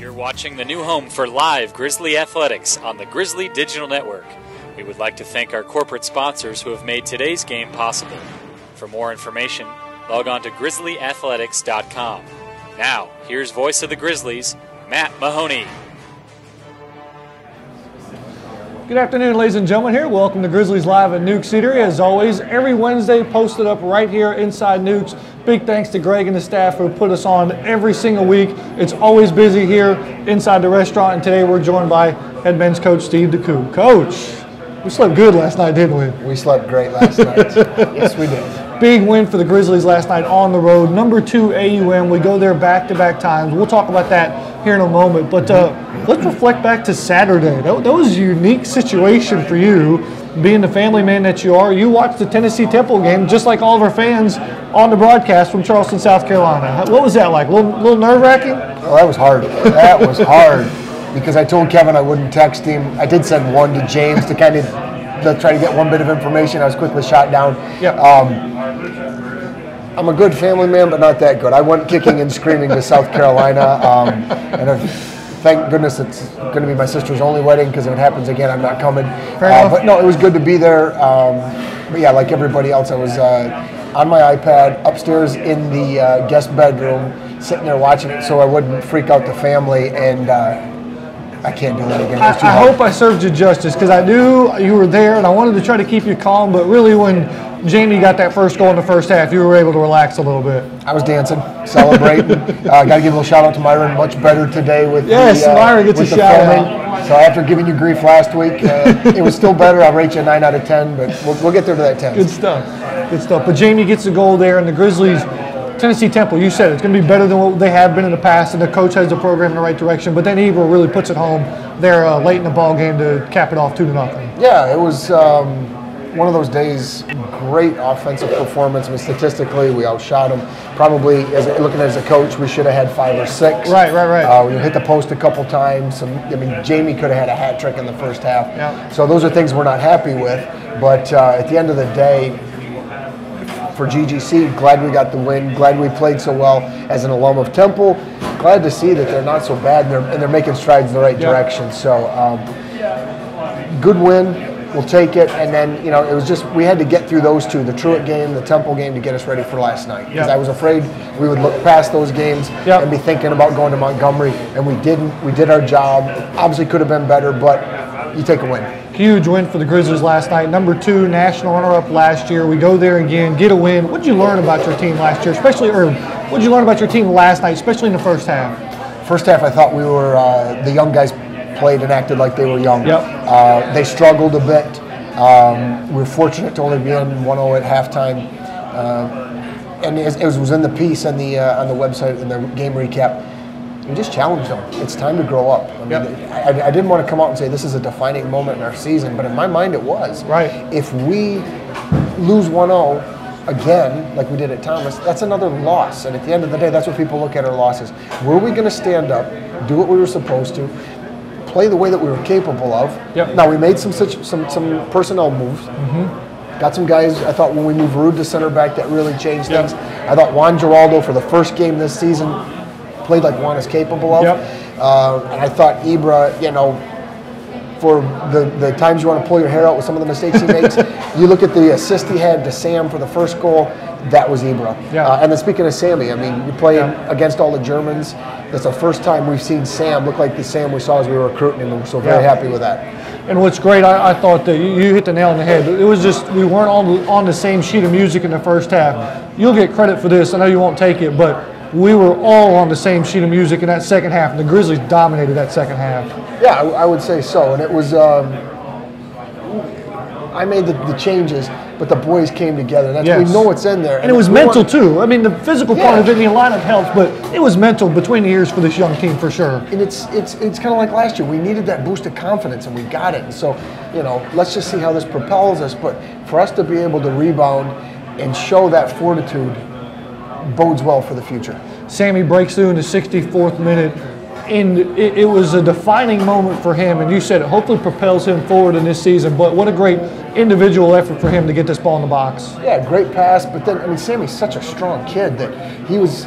You're watching the new home for live Grizzly athletics on the Grizzly Digital Network. We would like to thank our corporate sponsors who have made today's game possible. For more information, log on to grizzlyathletics.com. Now, here's voice of the Grizzlies, Matt Mahoney. Good afternoon, ladies and gentlemen. Here, welcome to Grizzlies Live at Newk's Eatery. As always, every Wednesday, posted up right here inside Newk's. Big thanks to Greg and the staff who put us on every single week. It's always busy here inside the restaurant, and today we're joined by head men's coach Steve DeCou. Coach, we slept good last night, didn't we? We slept great last night. Yes, we did. Big win for the Grizzlies last night on the road. Number 2 AUM. We go there back-to-back times. We'll talk about that here in a moment. But let's reflect back to Saturday. That was a unique situation for you, being the family man that you are. You watched the Tennessee Temple game just like all of our fans on the broadcast from Charleston, South Carolina. What was that like? A little nerve-wracking? Well, that was hard. That was hard because I told Kevin I wouldn't text him. I did send one to James to kind of try to get one bit of information. I was quickly shot down. Yep. I'm a good family man, but not that good. I went kicking and screaming to South Carolina, and thank goodness it's going to be my sister's only wedding, because if it happens again, I'm not coming. But no, it was good to be there. But yeah, like everybody else, I was on my iPad upstairs in the guest bedroom, sitting there watching it so I wouldn't freak out the family, and I can't do that again. I hope I served you justice, because I knew you were there, and I wanted to try to keep you calm, but really when Jamie got that first goal in the first half, you were able to relax a little bit. I was dancing, celebrating. Got to give a little shout out to Myron. Much better today with Myron gets a shout out. So after giving you grief last week, it was still better. I'll rate you a 9 out of 10, but we'll get there to that 10. Good stuff. Good stuff. But Jamie gets the goal there, and the Grizzlies, Tennessee Temple, you said it's going to be better than what they have been in the past, and the coach has the program in the right direction. But then Eatery really puts it home there late in the ball game to cap it off 2-0. Yeah, it was one of those days. Great offensive performance. I mean, statistically, we outshot them. Probably, looking as a coach, we should have had 5 or 6. Right. We hit the post a couple times. Jamie could have had a hat trick in the first half. Yeah. So those are things we're not happy with. But at the end of the day, for GGC, glad we got the win. Glad we played so well as an alum of Temple. Glad to see that they're not so bad and they're making strides in the right direction. So good win. We'll take it, and then it was just we had to get through those two, the Truett game, the Temple game, to get us ready for last night. Because I was afraid we would look past those games and be thinking about going to Montgomery, and we didn't. We did our job. Obviously, could have been better, but you take a win. Huge win for the Grizzlies last night. Number 2 national runner-up last year. We go there again, get a win. What did you learn about your team last year, what did you learn about your team last night, especially in the first half? First half, I thought we were the young guys played and acted like they were young. They struggled a bit. We were fortunate to only be in 1-0 at halftime, and it was in the piece on the website in the game recap. We just challenged them. It's time to grow up. I didn't want to come out and say this is a defining moment in our season, but in my mind it was. Right. If we lose 1-0 again, like we did at Thomas, that's another loss. And at the end of the day, that's what people look at our losses. Were we going to stand up, do what we were supposed to, play the way that we were capable of? Now, we made some personnel moves. Got some guys, I thought, when we moved Rude to center back, that really changed things. I thought Juan Giraldo, for the first game this season, played like Juan is capable of. And I thought Ibra, for the times you want to pull your hair out with some of the mistakes he makes, you look at the assist he had to Sam for the first goal, that was Ibra. And then speaking of Sammy, you're playing against all the Germans. That's the first time we've seen Sam look like the Sam we saw as we were recruiting him, and we're so very happy with that. And what's great, I thought that you hit the nail on the head. It was just we weren't on the same sheet of music in the first half. You'll get credit for this. I know you won't take it, but we were all on the same sheet of music in that second half, and the Grizzlies dominated that second half. Yeah, I would say so. And it was I made the changes, but the boys came together. We know it's in there. And it was mental, too. The physical part of it, the lineup helps, but it was mental between the ears for this young team, for sure. And it's kind of like last year. We needed that boost of confidence, and we got it. And so, let's just see how this propels us. But for us to be able to rebound and show that fortitude bodes well for the future. Sammy breaks through in the 64th minute. And it was a defining moment for him, and you said it hopefully propels him forward in this season, but what a great individual effort for him to get this ball in the box. Yeah, great pass, but then, Sammy's such a strong kid that he was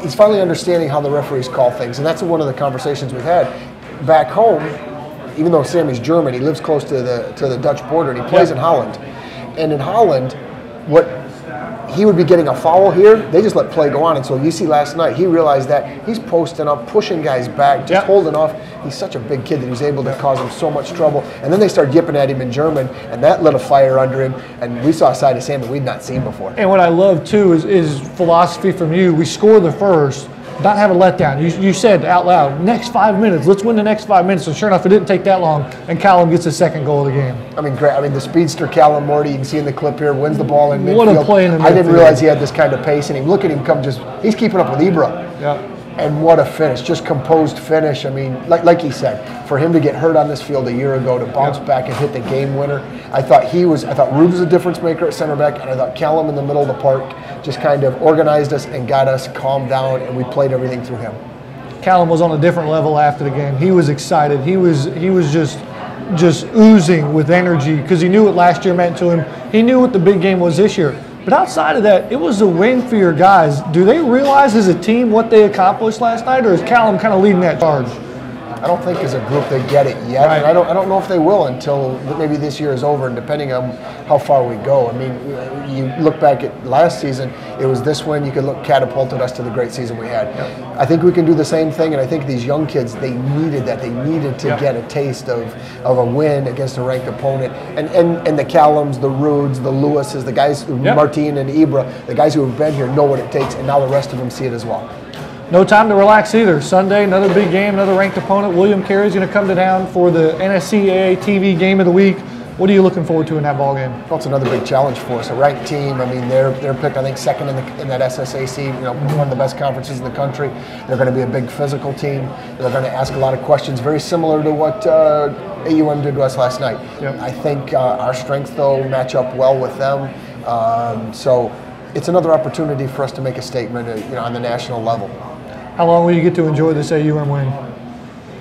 he's finally understanding how the referees call things, and that's one of the conversations we've had. Back home, even though Sammy's German, he lives close to the Dutch border, and he plays in Holland. And in Holland, what he would be getting a foul here, they just let play go on. And so you see last night, he realized that he's posting up, pushing guys back, just holding off. He's such a big kid that he's able to cause him so much trouble. And then they start yipping at him in German, and that lit a fire under him. And we saw a side of Sam that we'd not seen before. And what I love, too, is philosophy from you. We score the first, not have a letdown. You said out loud, next 5 minutes, let's win the next 5 minutes. And sure enough, it didn't take that long, and Callum gets his second goal of the game. I mean, great. I mean, the speedster Callum Morty, you can see in the clip here, wins the ball in midfield. What a play in the midfield. I didn't realize he had this kind of pace in him. Look at him come he's keeping up with Ibra. Yeah. And what a finish, just composed finish. I mean, like he said, for him to get hurt on this field a year ago, to bounce back and hit the game winner, I thought Rube was a difference maker at center back, and I thought Callum in the middle of the park just kind of organized us and got us calmed down, and we played everything through him. Callum was on a different level after the game. He was excited. He was just oozing with energy because he knew what last year meant to him. He knew what the big game was this year. But outside of that, it was a win for your guys. Do they realize as a team what they accomplished last night, or is Callum kind of leading that charge? I don't think as a group they get it yet, right. and I don't know if they will until maybe this year is over, and depending on how far we go. I mean, you look back at last season, it was this win, you could look catapulted us to the great season we had. Yep. I think we can do the same thing, and I think these young kids, they needed that. They needed to get a taste of a win against a ranked opponent. And the Callums, the Rudes, the Lewises, the guys, Martin and Ibra, the guys who have been here know what it takes, and now the rest of them see it as well. No time to relax either. Sunday, another big game, another ranked opponent. William Carey's going to come to town for the NSCAA TV Game of the Week. What are you looking forward to in that ball game? Well, it's another big challenge for us. A ranked team. I mean, they're picked, I think, second in that SSAC. You know, one of the best conferences in the country. They're going to be a big physical team. They're going to ask a lot of questions, very similar to what AUM did to us last night. Yep. I think our strengths, though, match up well with them. So it's another opportunity for us to make a statement, on the national level. How long will you get to enjoy this AUM win?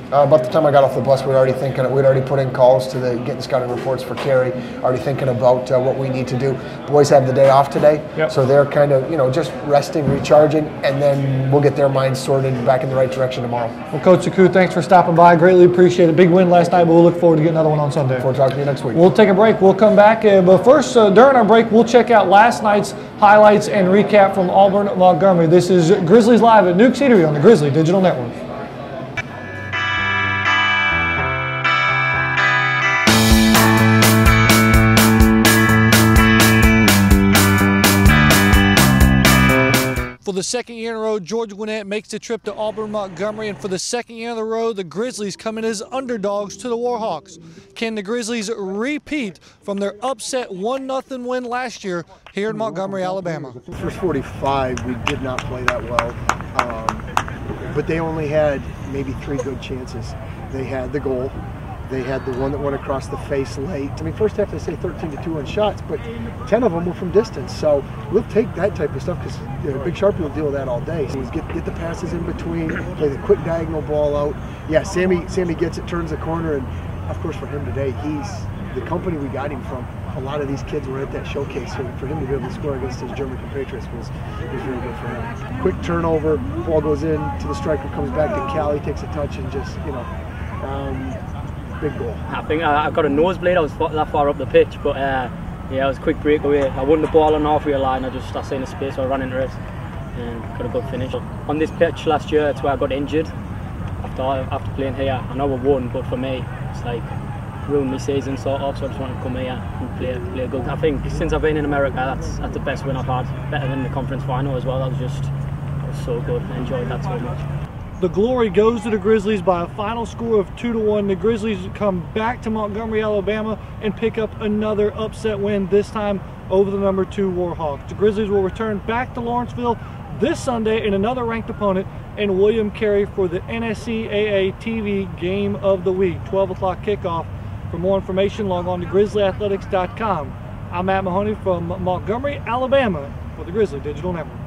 About the time I got off the bus, we'd already put in calls to getting scouting reports for Carey, already thinking about what we need to do. Boys have the day off today, so they're kind of, just resting, recharging, and then we'll get their minds sorted and back in the right direction tomorrow. Well, Coach DeCou, thanks for stopping by. Greatly appreciate it. Big win last night, but we'll look forward to getting another one on Sunday. Look forward to talking to you next week. We'll take a break. We'll come back. But first, during our break, we'll check out last night's highlights and recap from Auburn Montgomery. This is Grizzlies Live at Newk's Eatery on the Grizzly Digital Network. For the second year in a row, George Gwinnett makes the trip to Auburn Montgomery, and for the second year in a row, the Grizzlies come in as underdogs to the Warhawks. Can the Grizzlies repeat from their upset 1-0 win last year here in Montgomery, Alabama? The first 45, we did not play that well, but they only had maybe 3 good chances. They had the goal. They had the one that went across the face late. I mean, first half they say 13-2 on shots, but 10 of them were from distance. So we'll take that type of stuff because Big Sharpie will deal with that all day. So get the passes in between, play the quick diagonal ball out. Yeah, Sammy gets it, turns the corner, and of course for him today, he's the company we got him from. A lot of these kids were at that showcase, so for him to be able to score against his German compatriots was really good for him. Quick turnover, ball goes in to the striker, comes back to Cali, takes a touch, and just big goal. I think I got a nosebleed. I was that far up the pitch, but it was a quick breakaway. I won the ball on the halfway line. I seen a space, so I ran into it and got a good finish. On this pitch last year, it's where I got injured after playing here. I know we won, but for me, it's like ruined my season sort of. So I just wanted to come here and play good. I think since I've been in America, that's the best win I've had. Better than the conference final as well. That was so good. I enjoyed that so much. The glory goes to the Grizzlies by a final score of 2-1. The Grizzlies come back to Montgomery, Alabama, and pick up another upset win, this time over the number 2 Warhawks. The Grizzlies will return back to Lawrenceville this Sunday in another ranked opponent in William Carey for the NSCAA TV Game of the Week, 12 o'clock kickoff. For more information, log on to grizzlyathletics.com. I'm Matt Mahoney from Montgomery, Alabama for the Grizzly Digital Network.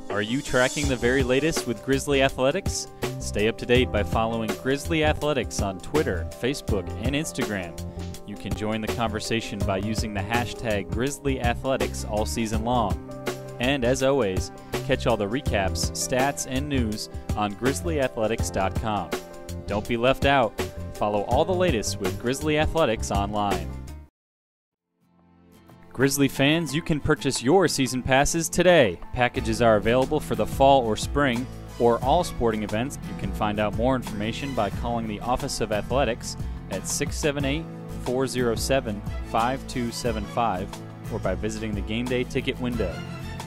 Are you tracking the very latest with Grizzly Athletics? Stay up to date by following Grizzly Athletics on Twitter, Facebook, and Instagram. You can join the conversation by using the hashtag Grizzly Athletics all season long. And as always, catch all the recaps, stats, and news on grizzlyathletics.com. Don't be left out. Follow all the latest with Grizzly Athletics online. Grizzly fans, you can purchase your season passes today. Packages are available for the fall or spring, or all sporting events. You can find out more information by calling the Office of Athletics at 678-407-5275 or by visiting the game day ticket window.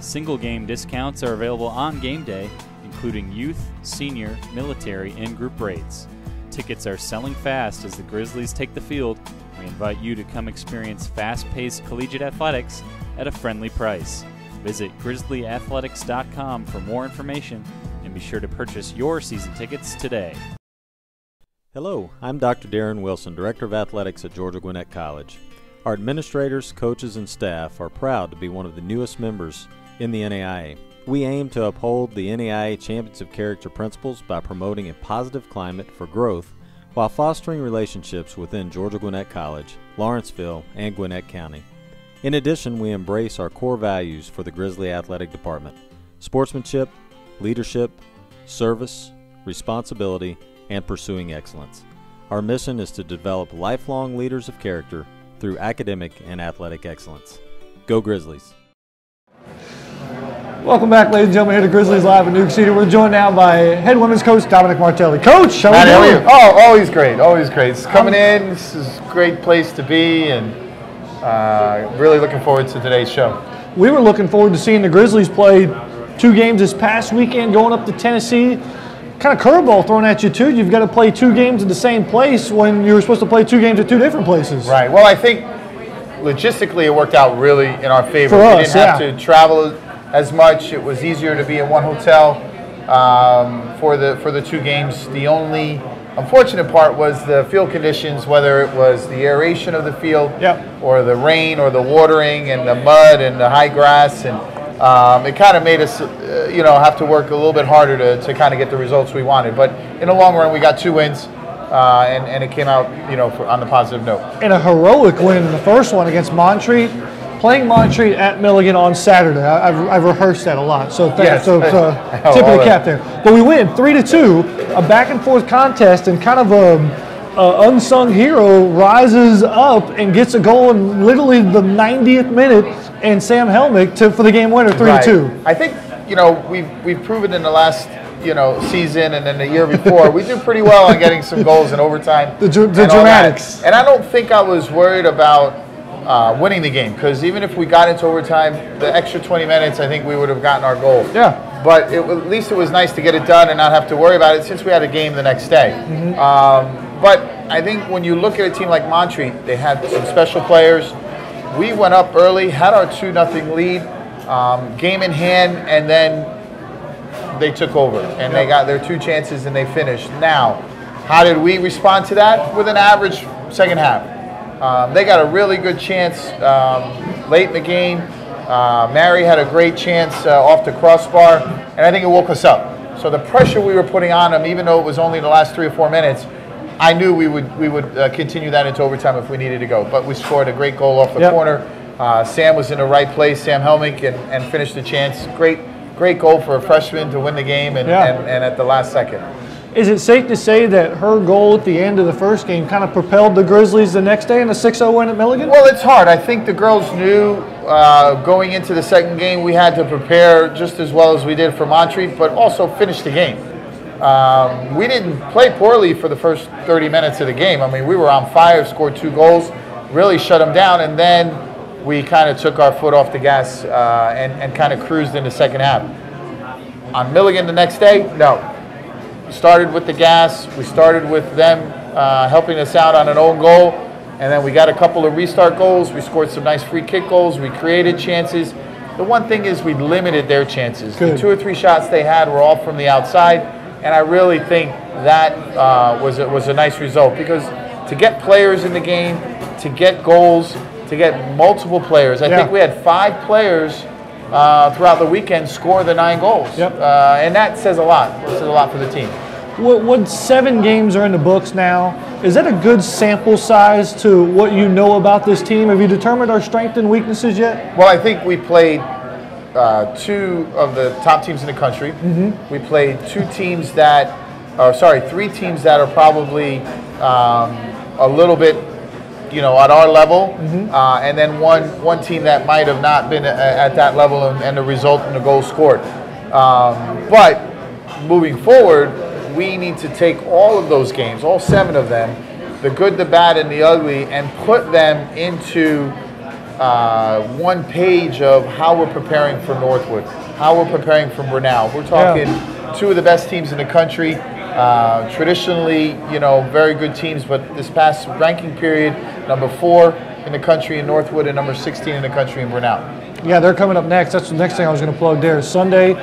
Single game discounts are available on game day, including youth, senior, military, and group rates. Tickets are selling fast as the Grizzlies take the field. We invite you to come experience fast-paced collegiate athletics at a friendly price. Visit grizzlyathletics.com for more information and be sure to purchase your season tickets today. Hello, I'm Dr. Darren Wilson, Director of Athletics at Georgia Gwinnett College. Our administrators, coaches, and staff are proud to be one of the newest members in the NAIA. We aim to uphold the NAIA Champions of Character principles by promoting a positive climate for growth while fostering relationships within Georgia Gwinnett College, Lawrenceville, and Gwinnett County. In addition, we embrace our core values for the Grizzly Athletic Department: sportsmanship, leadership, service, responsibility, and pursuing excellence. Our mission is to develop lifelong leaders of character through academic and athletic excellence. Go Grizzlies! Welcome back, ladies and gentlemen, here to Grizzlies Live in Newk City. We're joined now by head women's coach Domenic Martelli. Coach, how are you doing? Oh, always great, always great. It's coming in. This is a great place to be, and really looking forward to today's show. We were looking forward to seeing the Grizzlies play 2 games this past weekend, going up to Tennessee. Kind of curveball thrown at you, too. You've got to play 2 games at the same place when you were supposed to play 2 games at 2 different places. Right. Well, I think logistically it worked out really in our favor. For us, we didn't have to travel as much. It was easier to be in one hotel for the 2 games. The only unfortunate part was the field conditions, whether it was the aeration of the field or the rain or the watering and the mud and the high grass, and it kind of made us have to work a little bit harder to kind of get the results we wanted. But in the long run, we got 2 wins. And it came out, on the positive note. And a heroic win in the first one against Montreat. Playing Montreat at Milligan on Saturday. I've rehearsed that a lot, so tip of the cap there. But we win 3-2, a back and forth contest, and kind of a unsung hero rises up and gets a goal in literally the 90th minute, and Sam Helmick for the game winner, 3-2. Right. I think we've proven in the last season and then the year before we do pretty well on getting some goals in overtime. The dramatics. And I don't think I was worried about winning the game, because even if we got into overtime, the extra 20 minutes, I think we would have gotten our goal. Yeah. But at least it was nice to get it done and not have to worry about it, since we had a game the next day. Mm-hmm. But I think when you look at a team like Montreat, they had some special players. We went up early, had our 2-0 lead, game in hand, and then they took over and they got their 2 chances and they finished. Now, how did we respond to that? With an average second half. They got a really good chance late in the game. Mary had a great chance off the crossbar, and I think it woke us up. So the pressure we were putting on them, even though it was only the last 3 or 4 minutes, I knew we would continue that into overtime if we needed to go. But we scored a great goal off the corner. Sam was in the right place, Sam Helmick, and finished the chance. Great goal for a freshman to win the game and at the last second. Is it safe to say that her goal at the end of the first game kind of propelled the Grizzlies the next day in a 6-0 win at Milligan? Well, it's hard. I think the girls knew going into the second game we had to prepare just as well as we did for Montreat, but also finish the game. We didn't play poorly for the first 30 minutes of the game. I mean, we were on fire, scored 2 goals, really shut them down, and then we kind of took our foot off the gas and kind of cruised in the second half. On Milligan the next day, no. Started with the gas. We started with them helping us out on an own goal, and then we got a couple of restart goals. We scored some nice free kick goals. We created chances. The one thing is we limited their chances. Good. The 2 or 3 shots they had were all from the outside, and I really think that was a nice result, because to get players in the game, to get goals, to get multiple players. I think we had 5 players throughout the weekend score the 9 goals. And that says a lot. It says a lot for the team. What 7 games are in the books now? Is that a good sample size to what you know about this team? Have you determined our strengths and weaknesses yet? Well, I think we played 2 of the top teams in the country. We played 3 teams that are probably a little bit, at our level, and then one team that might have not been at that level, and the result in the goal scored. But moving forward, we need to take all of those games, all 7 of them, the good, the bad, and the ugly, and put them into one page of how we're preparing for Northwood, how we're preparing for Brunel. We're talking 2 of the best teams in the country. Traditionally, very good teams, but this past ranking period, number 4 in the country in Northwood and number 16 in the country in Brunel. Yeah, they're coming up next. That's the next thing I was going to plug there. Sunday,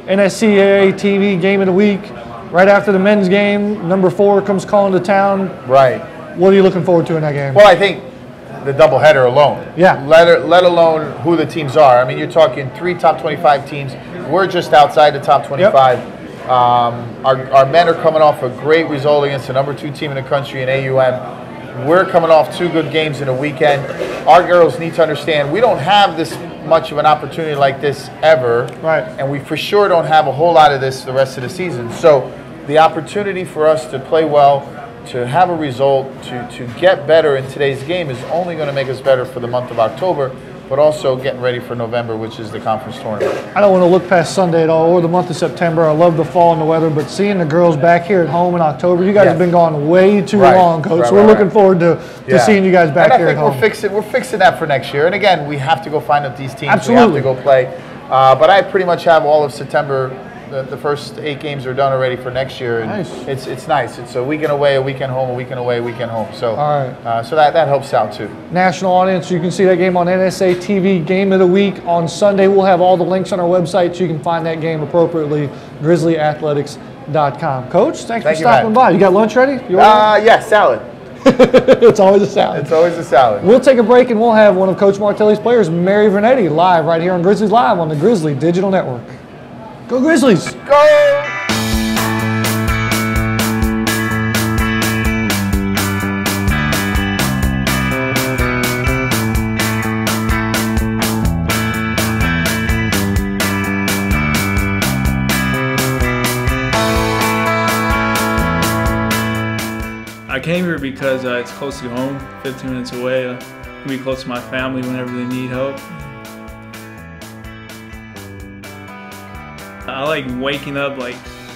NSCAA TV Game of the Week. Right after the men's game, number 4 comes calling to town. Right. What are you looking forward to in that game? Well, I think the doubleheader alone. Yeah. Let alone who the teams are. I mean, you're talking 3 top 25 teams. We're just outside the top 25. Yep. Our men are coming off a great result against the number 2 team in the country in AUM. We're coming off 2 good games in a weekend. Our girls need to understand we don't have this much of an opportunity like this ever. Right. And we for sure don't have a whole lot of this the rest of the season. So the opportunity for us to play well, to have a result, to get better in today's game is only going to make us better for the month of October, but also getting ready for November, which is the conference tournament. I don't want to look past Sunday at all, or the month of September. I love the fall and the weather, but seeing the girls back here at home in October, you guys have been gone way too long, Coach. So we're looking forward to seeing you guys back here at home. We're fixing that for next year. And again, we have to go find out these teams. Absolutely. We have to go play. But I pretty much have all of September. The first 8 games are done already for next year, and nice. It's nice. It's a weekend away, a weekend home, a weekend away, a weekend home. So, all right. So that helps out too. National audience, you can see that game on NSA TV Game of the Week on Sunday. We'll have all the links on our website so you can find that game appropriately. GrizzlyAthletics.com. Coach, thanks for stopping by. You got lunch ready? Yeah, salad. It's always a salad. It's always a salad. We'll take a break and we'll have one of Coach Martelli's players, Mary Vernetti, live right here on Grizzlies Live on the Grizzly Digital Network. Go Grizzlies! Go! I came here because it's close to home, 15 minutes away. I can be close to my family whenever they need help. I like waking up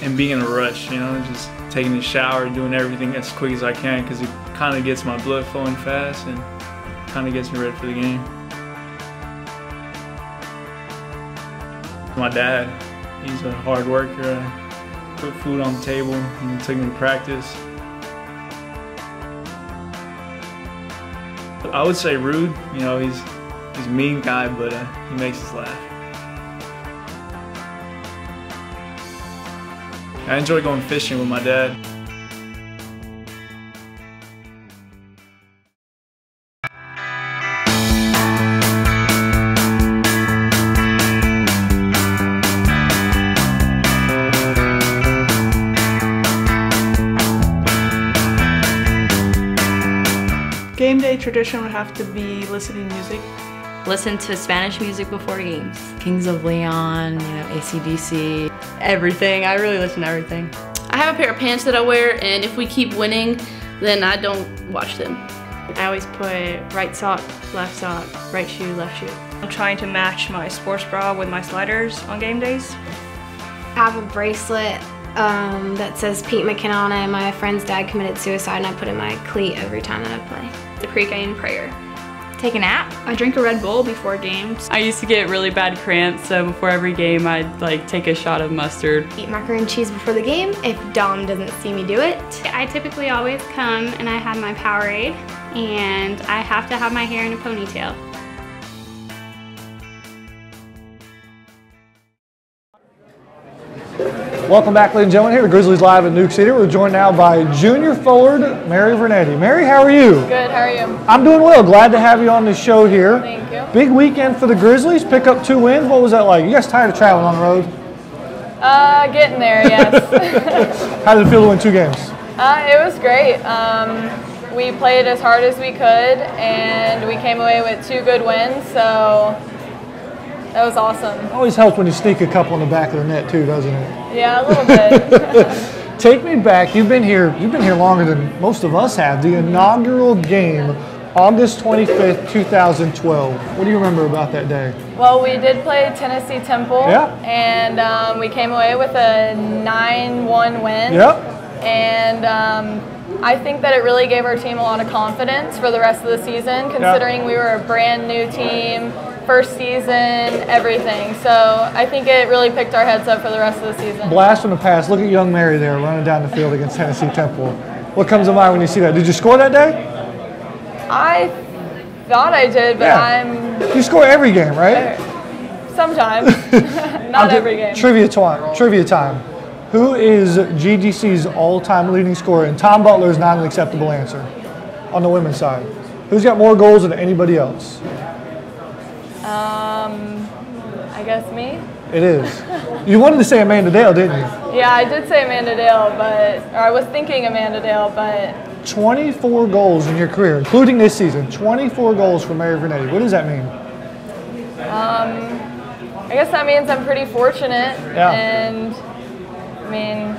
and being in a rush, just taking a shower, doing everything as quick as I can because it kind of gets my blood flowing fast and kind of gets me ready for the game. My dad, he's a hard worker, put food on the table and took me to practice. I would say rude, he's a mean guy, but he makes us laugh. I enjoy going fishing with my dad. Game day tradition would have to be listening to music. Listen to Spanish music before games. Kings of Leon, AC/DC, everything. I really listen to everything. I have a pair of pants that I wear, and if we keep winning, then I don't watch them. I always put right sock, right shoe, left shoe. I'm trying to match my sports bra with my sliders on game days. I have a bracelet that says Pete McKinnon on it. My friend's dad committed suicide and I put in my cleat every time that I play. The pre-game prayer. Take a nap. I drink a Red Bull before games. I used to get really bad cramps, so before every game I'd take a shot of mustard. Eat macaroni and cheese before the game if Dom doesn't see me do it. I typically always come and I have my Powerade and I have to have my hair in a ponytail. Welcome back, ladies and gentlemen, here to Grizzlies Live in Newk City. We're joined now by junior forward Mary Vernetti. Mary, how are you? Good, how are you? I'm doing well. Glad to have you on the show here. Thank you. Big weekend for the Grizzlies. Pick up 2 wins. What was that like? You guys tired of traveling on the road? Getting there, yes. How did it feel to win 2 games? It was great. We played as hard as we could, and we came away with 2 good wins, so that was awesome. It always helps when you sneak a couple in the back of the net too, doesn't it? Yeah, a little bit. Take me back. You've been here longer than most of us have. The inaugural game, August 25th, 2012. What do you remember about that day? Well, we did play Tennessee Temple, and we came away with a 9-1 win. Yep. And I think that it really gave our team a lot of confidence for the rest of the season, considering we were a brand new team, first season, everything. So I think it really picked our heads up for the rest of the season. Blast from the past. Look at young Mary there running down the field against Tennessee Temple. What comes to mind when you see that? Did you score that day? I thought I did, but You score every game, right? Sometimes. Not every game. Trivia time. Who is GGC's all-time leading scorer? And Tom Butler is not an acceptable answer on the women's side. Who's got more goals than anybody else? I guess me. It is. You wanted to say Amanda Dale, didn't you? Yeah, I did say Amanda Dale, or I was thinking Amanda Dale, but 24 goals in your career, including this season. 24 goals for Mary Vernetti. What does that mean? I guess that means I'm pretty fortunate. Yeah. And I mean,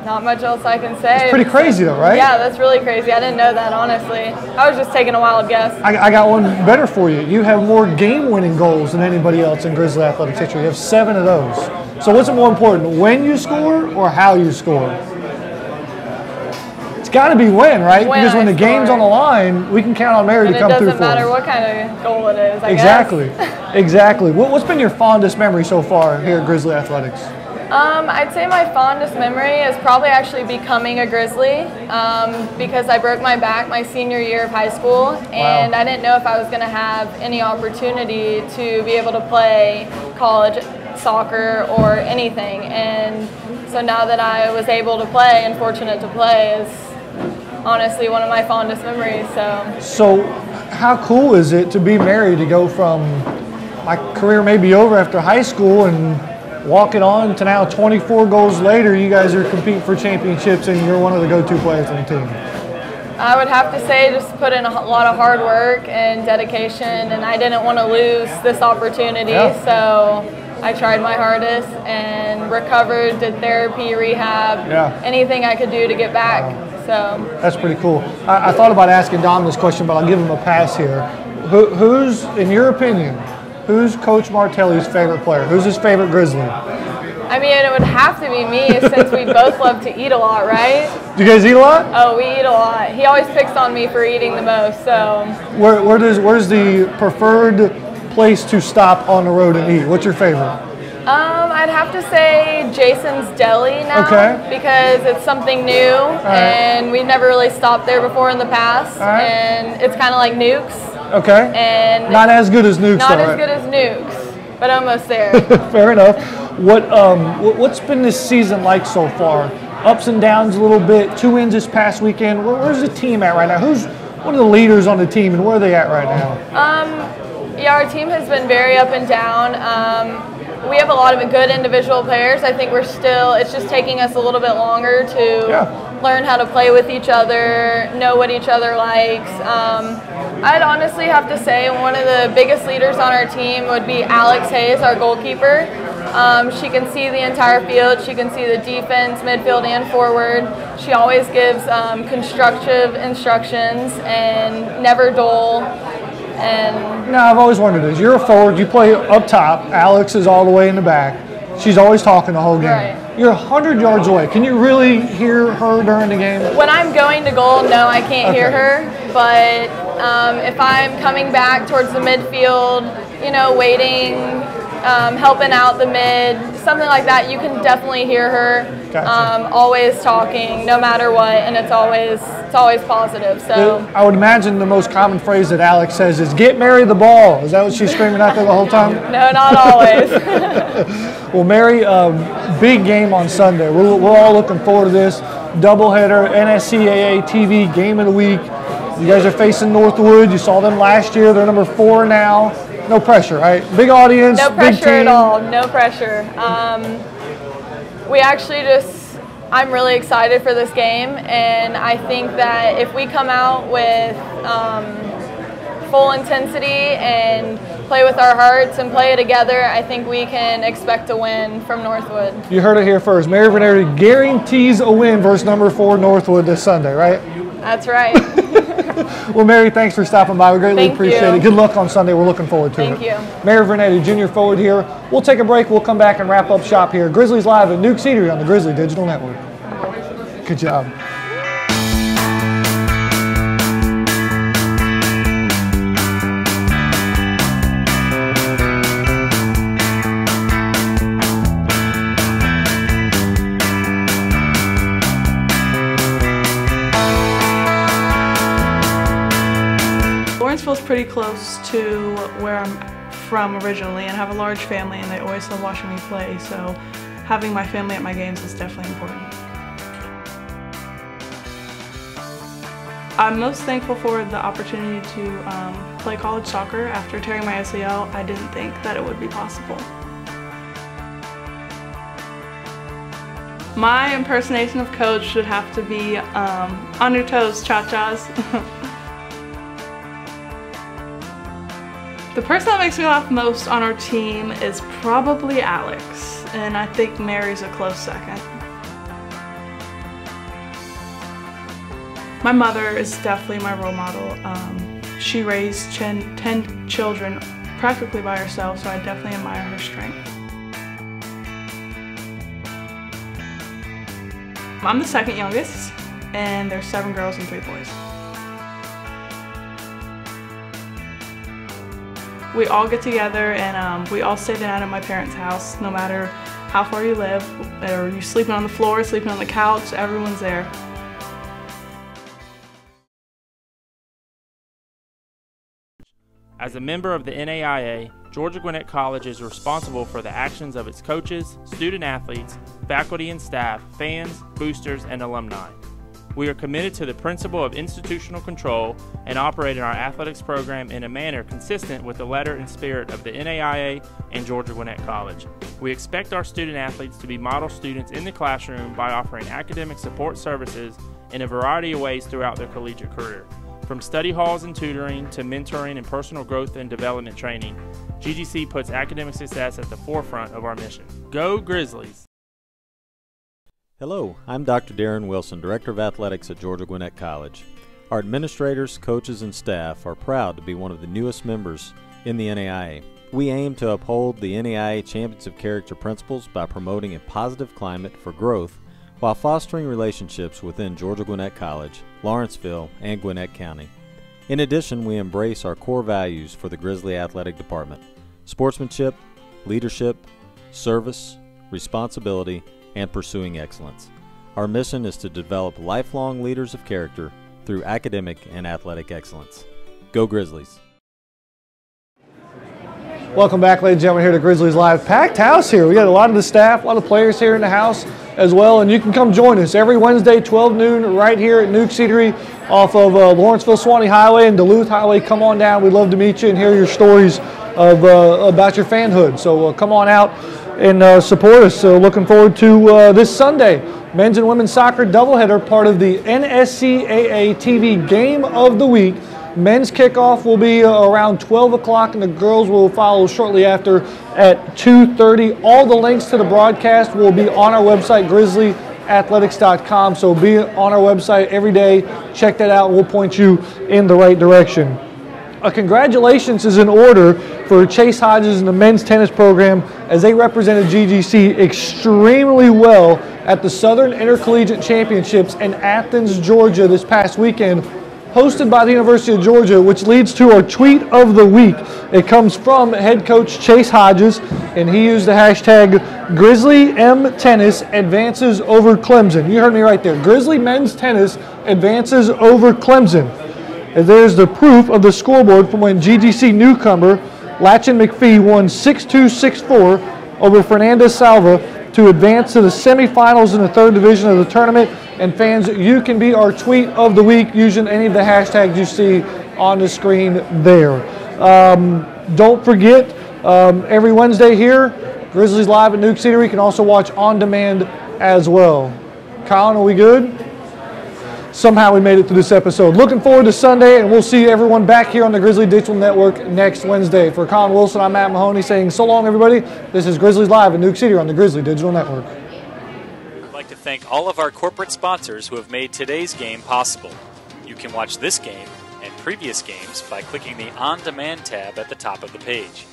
not much else I can say. It's pretty crazy though, right? Yeah, that's really crazy. I didn't know that, honestly. I was just taking a wild guess. I got one better for you. You have more game-winning goals than anybody else in Grizzly Athletics history. You have 7 of those. So what's more important, when you score or how you score? It's got to be win, right? Because when the game's on the line, we can count on Mary to come through for us. It doesn't matter what kind of goal it is, I guess. Exactly. What's been your fondest memory so far here at Grizzly Athletics? I'd say my fondest memory is probably actually becoming a Grizzly because I broke my back my senior year of high school, and I didn't know if I was going to have any opportunity to be able to play college soccer or anything. And so now that I was able to play and fortunate to play is honestly one of my fondest memories. So how cool is it to be married, to go from my career may be over after high school and walking on to now 24 goals later, you guys are competing for championships and you're one of the go-to players on the team? I would have to say just put in a lot of hard work and dedication, and I didn't want to lose this opportunity, so I tried my hardest and recovered, did therapy, rehab, anything I could do to get back. So that's pretty cool. I thought about asking Dom this question, but I'll give him a pass here. Who's, in your opinion, who's Coach Martelli's favorite player? Who's his favorite Grizzly? I mean, it would have to be me since we both love to eat a lot, right? Do you guys eat a lot? Oh, we eat a lot. He always picks on me for eating the most, so. Where's the preferred place to stop on the road and eat? What's your favorite? I'd have to say Jason's Deli now because it's something new and we've never really stopped there before in the past, and it's kind of like Newk's. Okay. And not as good as Newk's. Not as good as Newk's, but almost there. Fair enough. What's been this season like so far? Ups and downs a little bit. 2 wins this past weekend. Where's the team at right now? Who's one of the leaders on the team, and where are they at right now? Yeah, our team has been very up and down. We have a lot of good individual players. I think it's just taking us a little bit longer to learn how to play with each other, know what each other likes. I'd honestly have to say one of the biggest leaders on our team would be Alex Hayes, our goalkeeper. She can see the entire field. She can see the defense, midfield, and forward. She always gives constructive instructions and never dull. And I've always wondered this. You're a forward. You play up top. Alex is all the way in the back. She's always talking the whole game. Right. You're 100 yards away. Can you really hear her during the game? When I'm going to goal, no, I can't hear her. But if I'm coming back towards the midfield, waiting, helping out the mid, something like that, you can definitely hear her. Gotcha. Always talking, no matter what, and it's always positive. So I would imagine the most common phrase that Alex says is "Get Mary the ball." Is that what she's screaming out there the whole time? No, not always. Well, Mary, big game on Sunday. We're all looking forward to this doubleheader, NSCAA TV Game of the Week. You guys are facing Northwood. You saw them last year. They're number 4 now. No pressure, right? Big audience, no big pressure team. at all. No pressure. We actually I'm really excited for this game, and I think that if we come out with full intensity and play with our hearts and play together, I think we can expect a win from Northwood. You heard it here first. Mary Vernetti guarantees a win versus number 4 Northwood this Sunday, right? That's right. Well, Mary, thanks for stopping by. We greatly appreciate it. Good luck on Sunday. We're looking forward to it. Thank you. Mary Vernetti, junior forward here. We'll take a break. We'll come back and wrap up shop here. Grizzlies Live at Newk Eatery on the Grizzly Digital Network. Good job. Lawrenceville's pretty close to where I'm from originally, and I have a large family, and they always love watching me play, so having my family at my games is definitely important. I'm most thankful for the opportunity to play college soccer. After tearing my ACL, I didn't think that it would be possible. My impersonation of coach would have to be on your toes, cha-chas. The person that makes me laugh most on our team is probably Alex, and I think Mary's a close second. My mother is definitely my role model. She raised 10 children practically by herself, so I definitely admire her strength. I'm the second youngest, and there's 7 girls and 3 boys. We all get together and we all stay the night at my parents' house, no matter how far you live, or you sleeping on the floor, sleeping on the couch, everyone's there. As a member of the NAIA, Georgia Gwinnett College is responsible for the actions of its coaches, student athletes, faculty and staff, fans, boosters, and alumni. We are committed to the principle of institutional control and operating our athletics program in a manner consistent with the letter and spirit of the NAIA and Georgia Gwinnett College. We expect our student athletes to be model students in the classroom by offering academic support services in a variety of ways throughout their collegiate career. From study halls and tutoring to mentoring and personal growth and development training, GGC puts academic success at the forefront of our mission. Go Grizzlies! Hello, I'm Dr. Darren Wilson, Director of Athletics at Georgia Gwinnett College. Our administrators, coaches, and staff are proud to be one of the newest members in the NAIA. We aim to uphold the NAIA Champions of Character principles by promoting a positive climate for growth while fostering relationships within Georgia Gwinnett College, Lawrenceville, and Gwinnett County. In addition, we embrace our core values for the Grizzly Athletic Department: sportsmanship, leadership, service, responsibility, and pursuing excellence. Our mission is to develop lifelong leaders of character through academic and athletic excellence. Go Grizzlies! Welcome back, ladies and gentlemen, here to Grizzlies Live. Packed house here. We got a lot of the staff, a lot of players here in the house as well, and you can come join us every Wednesday, 12 noon, right here at Newk Eatery off of Lawrenceville-Swanee Highway and Duluth Highway. Come on down. We'd love to meet you and hear your stories of about your fanhood. So come on out and support us. So looking forward to this Sunday. Men's and women's soccer doubleheader, part of the NSCAA TV Game of the Week. Men's kickoff will be around 12 o'clock, and the girls will follow shortly after at 2:30. All the links to the broadcast will be on our website, grizzlyathletics.com. So be on our website every day. Check that out, and we'll point you in the right direction. A congratulations is in order for Chase Hodges and the men's tennis program, as they represented GGC extremely well at the Southern Intercollegiate Championships in Athens, Georgia this past weekend, hosted by the University of Georgia, which leads to our tweet of the week. It comes from head coach Chase Hodges, and he used the hashtag GrizzlyMTennis advances over Clemson. You heard me right there. Grizzly men's tennis advances over Clemson. And there's the proof of the scoreboard from when GGC newcomer Latchin McPhee won 6-2, 6-4 over Fernandez Salva to advance to the semifinals in the 3rd division of the tournament. And fans, you can be our tweet of the week using any of the hashtags you see on the screen there. Don't forget, every Wednesday here, Grizzlies Live at Newk Eatery. You can also watch on demand as well. Colin, are we good? Somehow we made it through this episode. Looking forward to Sunday, and we'll see everyone back here on the Grizzly Digital Network next Wednesday. For Colin Wilson, I'm Matt Mahoney saying so long, everybody. This is Grizzlies Live at Newk Eatery on the Grizzly Digital Network. I'd like to thank all of our corporate sponsors who have made today's game possible. You can watch this game and previous games by clicking the On Demand tab at the top of the page.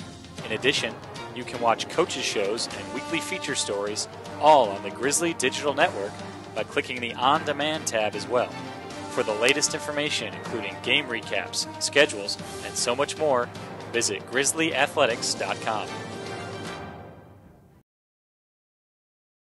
In addition, you can watch coaches' shows and weekly feature stories all on the Grizzly Digital Network by clicking the On Demand tab as well. For the latest information, including game recaps, schedules, and so much more, visit grizzlyathletics.com.